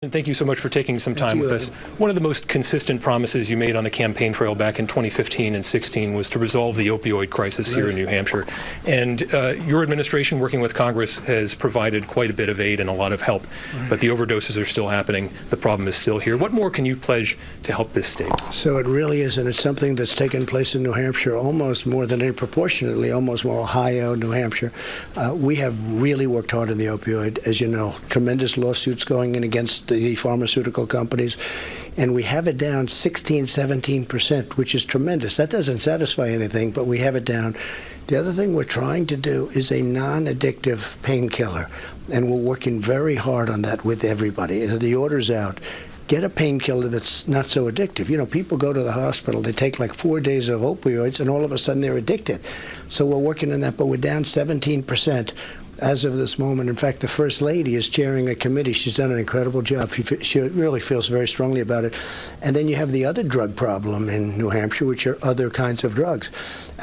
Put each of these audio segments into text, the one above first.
And thank you so much for taking some time with us. One of the most consistent promises you made on the campaign trail back in 2015 and 16 was to resolve the opioid crisis here in New Hampshire. And your administration, working with Congress, has provided quite a bit of aid and a lot of help. But the overdoses are still happening. The problem is still here. What more can you pledge to help this state? So it really is, and it's something that's taken place in New Hampshire almost more than any proportionately, almost more Ohio, New Hampshire. We have really worked hard on the opioid, as you know. Tremendous lawsuits going in against the pharmaceutical companies, and we have it down 16-17%, which is tremendous. That doesn't satisfy anything, but we have it down. The other thing we're trying to do is a non-addictive painkiller, and we're working very hard on that with everybody. The order's out. Get a painkiller that's not so addictive. You know, people go to the hospital, they take like 4 days of opioids, and all of a sudden they're addicted. So we're working on that, but we're down 17%. As of this moment. In fact, the First Lady is chairing a committee. She's done an incredible job. She really feels very strongly about it. And then you have the other drug problem in New Hampshire, which are other kinds of drugs.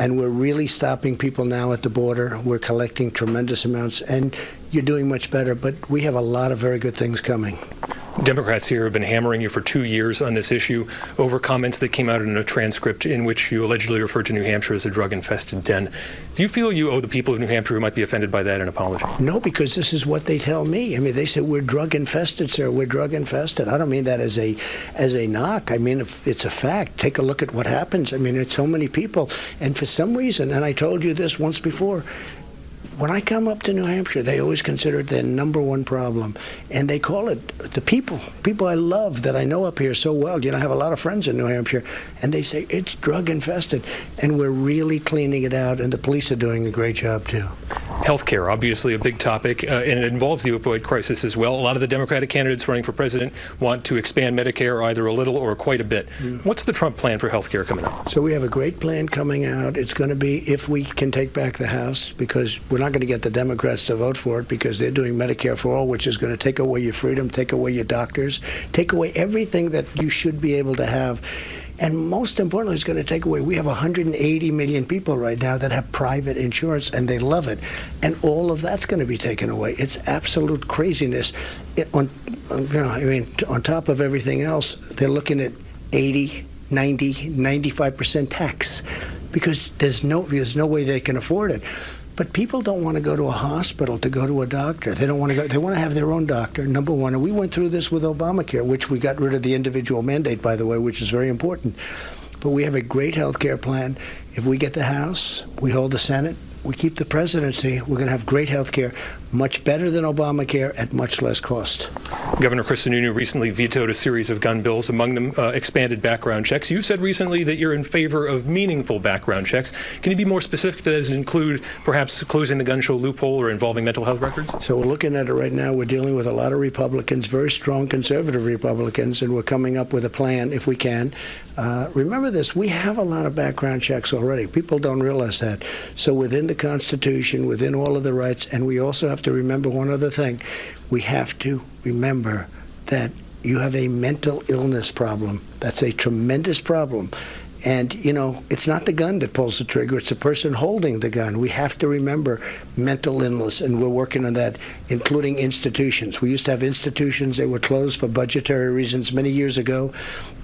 And we're really stopping people now at the border. We're collecting tremendous amounts, and you're doing much better. But we have a lot of very good things coming. Democrats here have been hammering you for 2 years on this issue over comments that came out in a transcript in which you allegedly referred to New Hampshire as a drug-infested den. Do you feel you owe the people of New Hampshire who might be offended by that an apology? No, because this is what they tell me. I mean, they say, we're drug-infested, sir. We're drug-infested. I don't mean that as a knock. I mean, it's a fact. Take a look at what happens. I mean, it's so many people. And for some reason, and I told you this once before, when I come up to New Hampshire, they always consider it their #1 problem, and they call it the people I love that I know up here so well. You know, I have a lot of friends in New Hampshire, and they say it's drug-infested, and we're really cleaning it out, and the police are doing a great job, too. Healthcare, obviously a big topic, and it involves the opioid crisis as well. A lot of the Democratic candidates running for president want to expand Medicare either a little or quite a bit. What's the Trump plan for healthcare coming up? So we have a great plan coming out. It's going to be if we can take back the House, because we're not going to get the Democrats to vote for it because they're doing Medicare for All, which is going to take away your freedom, take away your doctors, take away everything that you should be able to have. And most importantly, it's going to take away, we have 180 million people right now that have private insurance, and they love it. And all of that's going to be taken away. It's absolute craziness. On top of everything else, they're looking at 80, 90, 95% tax because there's no way they can afford it. But people don't want to go to a hospital to go to a doctor. They don't want to go. They want to have their own doctor, #1. And we went through this with Obamacare, which we got rid of the individual mandate, by the way, which is very important. But we have a great health care plan. If we get the House, we hold the Senate, we keep the presidency, we're going to have great health care, much better than Obamacare at much less cost. Governor Chris Sununu recently vetoed a series of gun bills, among them expanded background checks. You said recently that you're in favor of meaningful background checks. Can you be more specific? Does it include perhaps closing the gun show loophole or involving mental health records? So we're looking at it right now. We're dealing with a lot of Republicans, very strong conservative Republicans, and we're coming up with a plan if we can. Remember this, we have a lot of background checks already. People don't realize that. So within the Constitution, within all of the rights, and we also have to remember one other thing. We have to remember that you have a mental illness problem. That's a tremendous problem. And, you know, it's not the gun that pulls the trigger. It's the person holding the gun. We have to remember mental illness, and we're working on that, including institutions. We used to have institutions that were closed for budgetary reasons many years ago.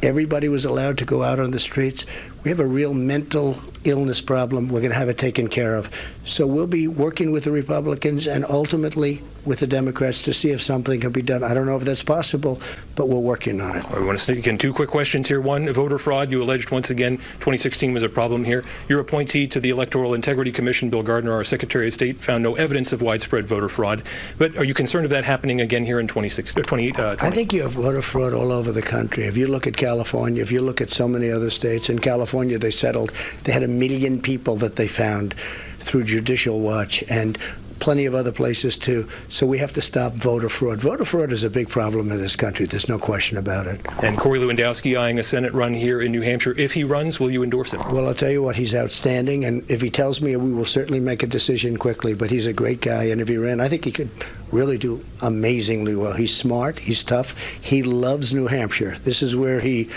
Everybody was allowed to go out on the streets. We have a real mental illness problem. We're going to have it taken care of. So we'll be working with the Republicans and ultimately with the Democrats to see if something can be done. I don't know if that's possible, but we're working on it. I want to sneak in 2 quick questions here. One, voter fraud. You alleged once again 2016 was a problem here. Your appointee to the Electoral Integrity Commission, Bill Gardner, our Secretary of State, found no evidence of widespread voter fraud. But are you concerned of that happening again here in 2020? I think you have voter fraud all over the country. If you look at California, if you look at so many other states, in California they had 1 million people that they found through Judicial Watch, and plenty of other places too. So we have to stop voter fraud. Voter fraud is a big problem in this country. There's no question about it. And Corey Lewandowski eyeing a Senate run here in New Hampshire. If he runs, will you endorse him? Well, I'll tell you what, he's outstanding, and if he tells me, we will certainly make a decision quickly. But he's a great guy, and if he ran, I think he could really do amazingly well. He's smart, he's tough, he loves New Hampshire. This is where it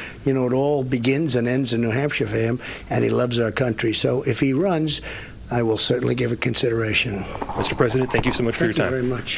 all begins and ends in New Hampshire for him, and he loves our country. So if he runs, I will certainly give it consideration. Mr. President, thank you so much for your time. Thank you very much.